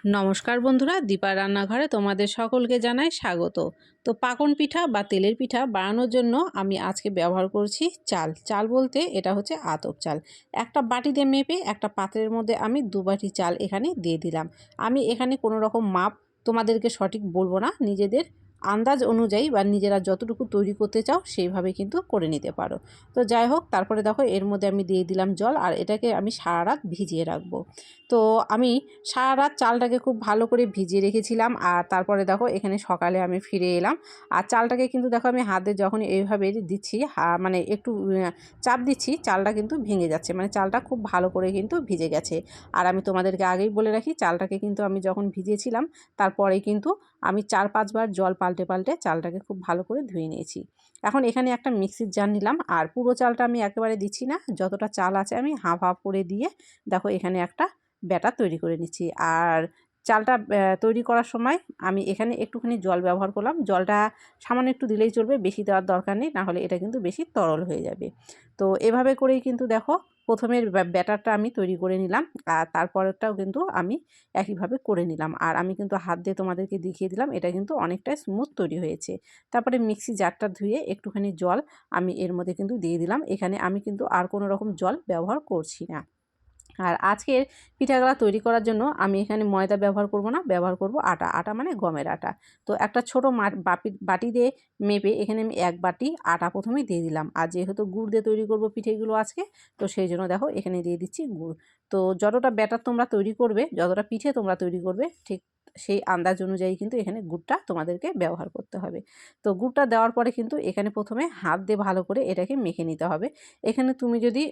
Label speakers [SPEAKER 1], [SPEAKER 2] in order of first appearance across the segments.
[SPEAKER 1] নমস্কার বন্ধুরা, দীপা রান্নাঘরে তোমাদের সকলকে জানাই স্বাগত। তো পাকন পিঠা বা তেলের পিঠা বানানোর জন্য আমি আজকে ব্যবহার করছি চাল বলতে এটা হচ্ছে আতপ চাল। একটা বাটিতে মেপে একটা পাত্রের মধ্যে আমি 2 বাটি চাল এখানে দিয়ে দিলাম। আমি এখানে কোনো রকম মাপ তোমাদেরকে সঠিক বলবো না, নিজেদের আন্দাজ অনুযায়ী বা নিজেরা যতটুকু তৈরি করতে চাও সেইভাবে কিন্তু করে নিতে পারো। তো যাই হোক, তারপরে দেখো এর মধ্যে আমি দিয়ে দিলাম জল, আর এটাকে আমি সারা রাত ভিজিয়ে রাখবো। তো আমি সারা রাত চালটাকে খুব ভালো করে ভিজিয়ে রেখেছিলাম, আর তারপরে দেখো এখানে সকালে আমি ফিরে এলাম। আর চালটাকে কিন্তু দেখো আমি হাতে যখন এইভাবে দিচ্ছি, মানে একটু চাপ দিচ্ছি, চালটা কিন্তু ভেঙে যাচ্ছে, মানে চালটা খুব ভালো করে কিন্তু ভিজে গেছে। আর আমি তোমাদেরকে আগেই বলে রাখি, চালটাকে কিন্তু আমি যখন ভিজিয়েছিলাম তারপরে কিন্তু আমি 4-5 বার জল পাল্টে পাল্টে চালটাকে খুব ভালো করে ধুয়ে নিয়েছি। এখন এখানে একটা মিক্সির জার নিলাম, আর পুরো চালটা আমি একেবারে দিচ্ছি না, যতটা চাল আছে আমি হাফ হাফ করে দিয়ে দেখো এখানে একটা ব্যাটার তৈরি করে নিচ্ছি। আর চালটা তৈরি করার সময় আমি এখানে একটুখানি জল ব্যবহার করলাম। জলটা সামান্য একটু দিলেই চলবে, বেশি দেওয়ার দরকার নেই, নাহলে এটা কিন্তু বেশি তরল হয়ে যাবে। তো এভাবে করেই কিন্তু দেখো প্রথমের ব্যাটারটা আমি তৈরি করে নিলাম, আর তারপরেরটাও কিন্তু আমি একইভাবে করে নিলাম। আর আমি কিন্তু হাত দিয়ে তোমাদেরকে দেখিয়ে দিলাম, এটা কিন্তু অনেকটাই স্মুথ তৈরি হয়েছে। তারপরে মিক্সি জারটা ধুয়ে একটুখানি জল আমি এর মধ্যে কিন্তু দিয়ে দিলাম। এখানে আমি কিন্তু আর কোনো রকম জল ব্যবহার করছি না। আর আজকের পিঠাগুলা তৈরি করার জন্য আমি এখানে ময়দা ব্যবহার করব না, ব্যবহার করব আটা মানে গমের আটা। তো একটা ছোটো বাটি দিয়ে মেপে এখানে আমি 1 বাটি আটা প্রথমেই দিয়ে দিলাম। আর যেহেতু গুড় দিয়ে তৈরি করব পিঠেগুলো আজকে, তো সেই জন্য দেখো এখানে দিয়ে দিচ্ছি গুড়। তো যতটা ব্যাটার তোমরা তৈরি করবে, যতটা পিঠে তোমরা তৈরি করবে, ঠিক সেই আন্দাজ অনুযায়ী কিন্তু এখানে গুড়টা তোমাদেরকে ব্যবহার করতে হবে। তো গুড়টা দেওয়ার পরে কিন্তু এখানে প্রথমে হাত দিয়ে ভালো করে এটাকে মেখে নিতে হবে। এখানে তুমি যদি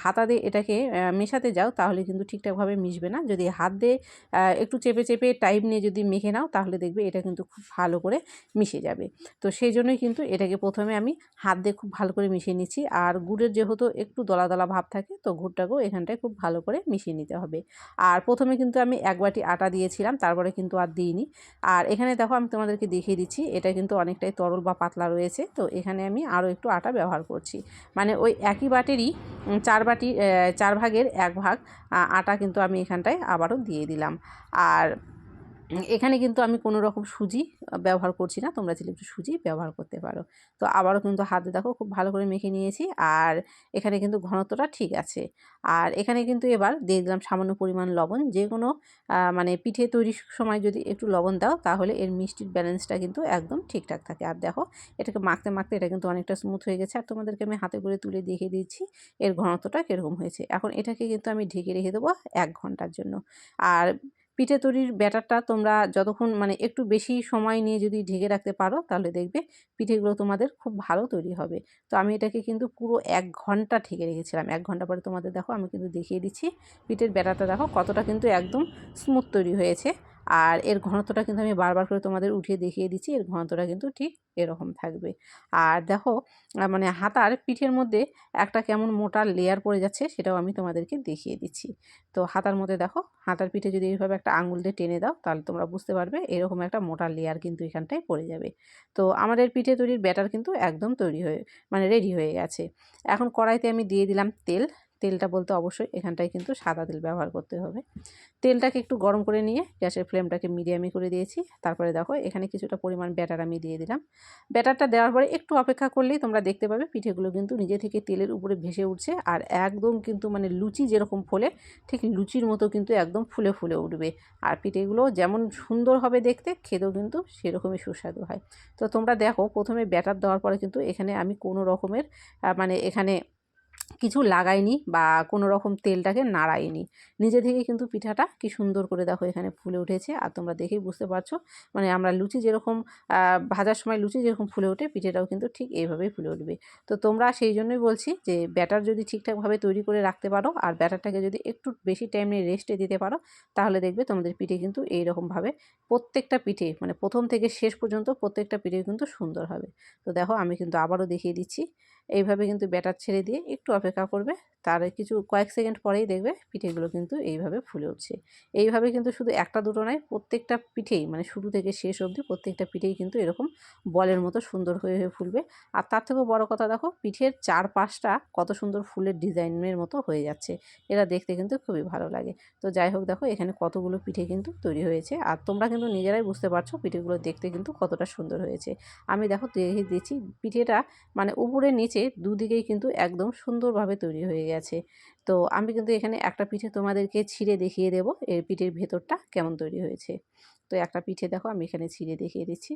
[SPEAKER 1] হাতা দিয়ে এটাকে মেশাতে যাও তাহলে কিন্তু ঠিকঠাকভাবে মিশবে না। যদি হাত দিয়ে একটু চেপে চেপে টাইম নিয়ে যদি মেখে নাও তাহলে দেখবে এটা কিন্তু খুব ভালো করে মিশে যাবে। তো সেই জন্যই কিন্তু এটাকে প্রথমে আমি হাত দিয়ে খুব ভালো করে মিশিয়ে নিচ্ছি। আর গুড়ের যেহেতু একটু দলা দলা ভাব থাকে, তো গুড়টাকেও এখানটায় খুব ভালো করে মিশিয়ে নিতে হবে। আর প্রথমে কিন্তু আমি 1 বাটি আটা দিয়েছিলাম, তারপরে কিন্তু আর দিইনি। আর এখানে দেখো আমি তোমাদেরকে দেখিয়ে দিচ্ছি, এটা কিন্তু অনেকটাই তরল বা পাতলা রয়েছে। তো এখানে আমি আরও একটু আটা ব্যবহার করছি, মানে ওই একই বাটিরই 4 বাটি 4 ভাগের 1 ভাগ আটা কিন্তু আমি এখানটায় আবারও দিয়ে দিলাম। আর এখানে কিন্তু আমি কোনো রকম সুজি ব্যবহার করছি না, তোমরা চাইলে একটু সুজি ব্যবহার করতে পারো। তো আবারও কিন্তু হাতে দেখো খুব ভালো করে মেখে নিয়েছি, আর এখানে কিন্তু ঘনত্বটা ঠিক আছে। আর এখানে কিন্তু এবার দিয়ে দিলাম সামান্য পরিমাণ লবণ। যে কোনো মানে পিঠে তৈরির সময় যদি একটু লবণ দাও তাহলে এর মিষ্টির ব্যালেন্সটা কিন্তু একদম ঠিকঠাক থাকে। আর দেখো এটাকে মাখতে মাখতে এটা কিন্তু অনেকটা স্মুথ হয়ে গেছে, আর তোমাদেরকে আমি হাতে করে তুলে দেখিয়ে দিচ্ছি এর ঘনত্বটা কীরকম হয়েছে। এখন এটাকে কিন্তু আমি ঢেকে রেখে দেবো 1 ঘন্টার জন্য। আর পিঠে তৈরির ব্যাটারটা তোমরা যতক্ষণ মানে একটু বেশি সময় নিয়ে যদি ঢেকে রাখতে পারো তাহলে দেখবে পিঠেগুলো তোমাদের খুব ভালো তৈরি হবে। তো আমি এটাকে কিন্তু পুরো 1 ঘন্টা ঢেকে রেখেছিলাম। 1 ঘন্টা পরে তোমাদের দেখো আমি কিন্তু দেখিয়ে দিচ্ছি পিঠের ব্যাটারটা দেখো কতটা কিন্তু একদম স্মুথ তৈরি হয়েছে। আর এর ঘনত্বটা কিন্তু আমি বারবার করে তোমাদের উঠিয়ে দেখিয়ে দিচ্ছি, এর ঘনত্বটা কিন্তু ঠিক এরকম থাকবে। আর দেখো মানে হাতার পিঠের মধ্যে একটা কেমন মোটা লেয়ার পড়ে যাচ্ছে, সেটাও আমি তোমাদেরকে দেখিয়ে দিচ্ছি। তো হাতার মধ্যে দেখো, হাতার পিঠে যদি এইভাবে একটা আঙুল দিয়ে টেনে দাও তাহলে তোমরা বুঝতে পারবে এরকম একটা মোটা লেয়ার কিন্তু এখানটায় পড়ে যাবে। তো আমাদের পিঠে তৈরির ব্যাটার কিন্তু একদম তৈরি হয়ে মানে রেডি হয়ে গেছে। এখন কড়াইতে আমি দিয়ে দিলাম তেল। তেলটা বলতে অবশ্যই এখানটায় কিন্তু সাদা তেল ব্যবহার করতে হবে। তেলটাকে একটু গরম করে নিয়ে গ্যাসের ফ্লেমটাকে মিডিয়ামে করে দিয়েছি। তারপরে দেখো এখানে কিছুটা পরিমাণ ব্যাটার আমি দিয়ে দিলাম। ব্যাটারটা দেওয়ার পরে একটু অপেক্ষা করলেই তোমরা দেখতে পাবে পিঠেগুলো কিন্তু নিজে থেকে তেলের উপরে ভেসে উঠছে, আর একদম কিন্তু মানে লুচি যেরকম ফোলে ঠিক লুচির মতো কিন্তু একদম ফুলে ফুলে উঠবে। আর পিঠেগুলো যেমন সুন্দর হবে দেখতে, খেতেও কিন্তু সেরকমই সুস্বাদু হয়। তো তোমরা দেখো প্রথমে ব্যাটার দেওয়ার পরে কিন্তু এখানে আমি কোনো রকমের মানে এখানে কিছু লাগাইনি বা কোনো রকম তেলটাকে নাড়াইনি। নিজে থেকে কিন্তু পিঠাটা কি সুন্দর করে দেখো এখানে ফুলে উঠেছে। আর তোমরা দেখেই বুঝতে পারছো, মানে আমরা লুচি যেরকম ভাজার সময় লুচি যেরকম ফুলে ওঠে, পিঠেটাও কিন্তু ঠিক এইভাবেই ফুলে উঠবে। তো তোমরা সেই জন্যই বলছি যে ব্যাটার যদি ঠিকঠাকভাবে তৈরি করে রাখতে পারো আর ব্যাটারটাকে যদি একটু বেশি টাইম নিয়ে রেস্টে দিতে পারো, তাহলে দেখবে তোমাদের পিঠে কিন্তু এইরকমভাবে প্রত্যেকটা পিঠে মানে প্রথম থেকে শেষ পর্যন্ত প্রত্যেকটা পিঠে কিন্তু সুন্দর হবে। তো দেখো আমি কিন্তু আবারও দেখিয়ে দিচ্ছি, এইভাবে কিন্তু ব্যাটার ছেড়ে দিয়ে একটু অপেক্ষা করবে। তার কিছু কয়েক সেকেন্ড পরেই দেখবে পিঠেগুলো কিন্তু এইভাবে ফুলে উঠছে। এইভাবে কিন্তু শুধু একটা দুটো নয়, প্রত্যেকটা পিঠেই মানে শুরু থেকে শেষ অবধি প্রত্যেকটা পিঠেই কিন্তু এরকম বলের মতো সুন্দর হয়ে ফুলবে। আর তার থেকেও বড় কথা দেখো, পিঠের চারপাশটা কত সুন্দর ফুলের ডিজাইনের মতো হয়ে যাচ্ছে। এটা দেখতে কিন্তু খুবই ভালো লাগে। তো যাই হোক, দেখো এখানে কতগুলো পিঠে কিন্তু তৈরি হয়েছে, আর তোমরা কিন্তু নিজেরাই বুঝতে পারছো পিঠেগুলো দেখতে কিন্তু কতটা সুন্দর হয়েছে। আমি দেখো দেখিয়ে দিচ্ছি পিঠেটা মানে উপরে নিচে দুদিকেই কিন্তু একদম সুন্দরভাবে তৈরি হয়ে গেছে। তো আমি কিন্তু এখানে একটা পিঠে তোমাদেরকে ছিঁড়ে দেখিয়ে দেবো এর পিঠের ভেতরটা কেমন তৈরি হয়েছে। তো একটা পিঠে দেখো আমি এখানে ছিঁড়ে দেখিয়ে দিচ্ছি।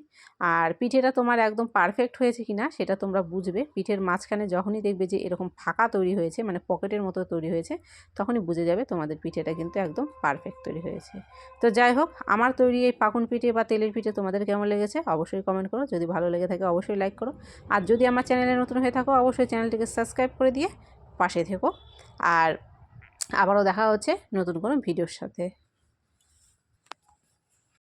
[SPEAKER 1] আর পিঠেটা তোমার একদম পারফেক্ট হয়েছে কিনা সেটা তোমরা বুঝবে পিঠের মাঝখানে যখনই দেখবে যে এরকম ফাঁকা তৈরি হয়েছে, মানে পকেটের মতো তৈরি হয়েছে, তখনই বুঝে যাবে তোমাদের পিঠেটা কিন্তু একদম পারফেক্ট তৈরি হয়েছে। তো যাই হোক, আমার তৈরি এই পাকুন পিঠে বা তেলের পিঠে তোমাদের কেমন লেগেছে অবশ্যই কমেন্ট করো। যদি ভালো লেগে থাকে অবশ্যই লাইক করো। আর যদি আমার চ্যানেলে নতুন হয়ে থাকো অবশ্যই চ্যানেলটিকে সাবস্ক্রাইব করে দিয়ে পাশে থেকো। আর আবারও দেখা হচ্ছে নতুন কোনো ভিডিওর সাথে।